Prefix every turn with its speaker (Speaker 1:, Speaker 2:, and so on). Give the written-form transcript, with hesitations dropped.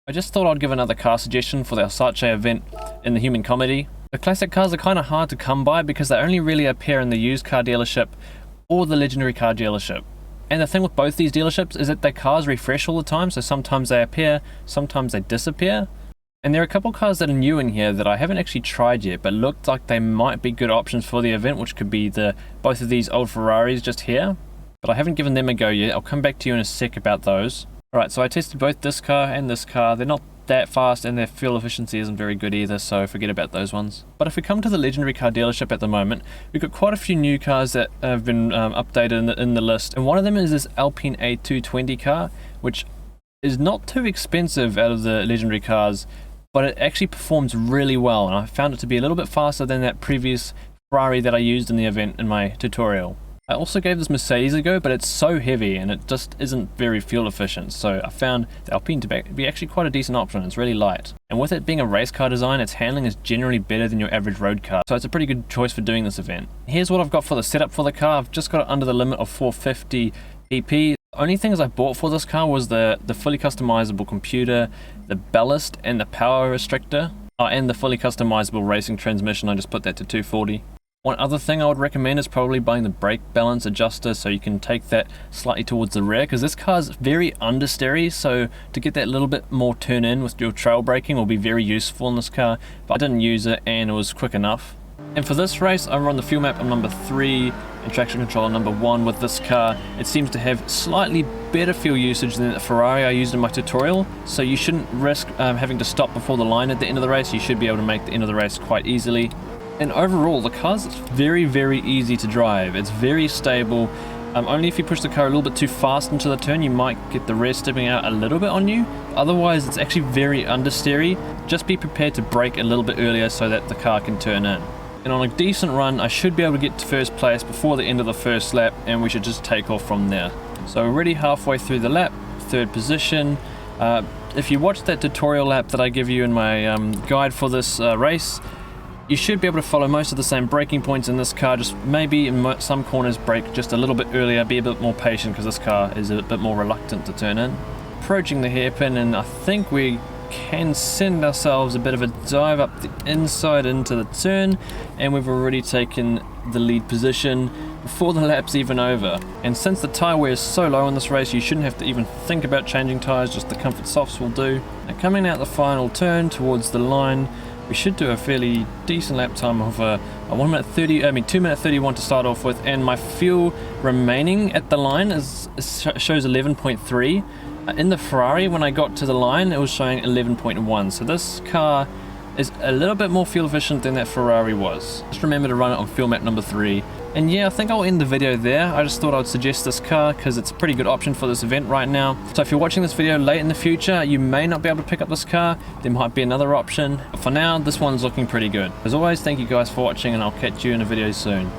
Speaker 1: I just thought I'd give another car suggestion for the Alsace event in the Human Comedy. The classic cars are kind of hard to come by because they only really appear in the used car dealership or the legendary car dealership. And the thing with both these dealerships is that their cars refresh all the time, so sometimes they appear, sometimes they disappear. And there are a couple cars that are new in here that I haven't actually tried yet, but looked like they might be good options for the event, which could be both of these old Ferraris just here. But I haven't given them a go yet. I'll come back to you in a sec about those. Alright, so I tested both this car and this car. They're not that fast and their fuel efficiency isn't very good either, so forget about those ones. But if we come to the legendary car dealership at the moment, we've got quite a few new cars that have been updated in the list. And one of them is this Alpine A220 car, which is not too expensive out of the legendary cars, but it actually performs really well, and I found it to be a little bit faster than that previous Ferrari that I used in the event in my tutorial. I also gave this Mercedes a go, but it's so heavy and it just isn't very fuel efficient, so I found the Alpine to be actually quite a decent option. It's really light, and with it being a race car design, its handling is generally better than your average road car, so it's a pretty good choice for doing this event. Here's what I've got for the setup for the car. I've just got it under the limit of 450 pp. The only things I bought for this car was the fully customizable computer, the ballast and the power restrictor, and the fully customizable racing transmission. I just put that to 240. One other thing I would recommend is probably buying the brake balance adjuster so you can take that slightly towards the rear, because this car is very understeery, so to get that little bit more turn in with your trail braking will be very useful in this car, but I didn't use it and it was quick enough. And for this race, I run the fuel map on number 3 and traction control on number 1 with this car. It seems to have slightly better fuel usage than the Ferrari I used in my tutorial, so you shouldn't risk having to stop before the line at the end of the race. You should be able to make the end of the race quite easily. And overall, the car's very, very easy to drive. It's very stable. Only if you push the car a little bit too fast into the turn, you might get the rear stepping out a little bit on you. Otherwise, it's actually very understeery. Just be prepared to brake a little bit earlier so that the car can turn in. And on a decent run, I should be able to get to first place before the end of the first lap, and we should just take off from there. So we're already halfway through the lap, 3rd position. If you watch that tutorial lap that I give you in my guide for this race, you should be able to follow most of the same braking points in this car, just maybe in some corners brake just a little bit earlier, be a bit more patient because this car is a bit more reluctant to turn in. Approaching the hairpin, and I think we can send ourselves a bit of a dive up the inside into the turn, and we've already taken the lead position before the lap's even over. And since the tyre wear is so low in this race, you shouldn't have to even think about changing tyres, just the comfort softs will do. Now coming out the final turn towards the line, we should do a fairly decent lap time of a 2 minute 31 to start off with, and my fuel remaining at the line shows 11.3. In the Ferrari, when I got to the line, it was showing 11.1, so this car is a little bit more fuel efficient than that Ferrari was. Just remember to run it on fuel map number 3. And yeah, I think I'll end the video there. I just thought I'd suggest this car because it's a pretty good option for this event right now. So if you're watching this video late in the future, you may not be able to pick up this car. There might be another option. But for now, this one's looking pretty good. As always, thank you guys for watching, and I'll catch you in a video soon.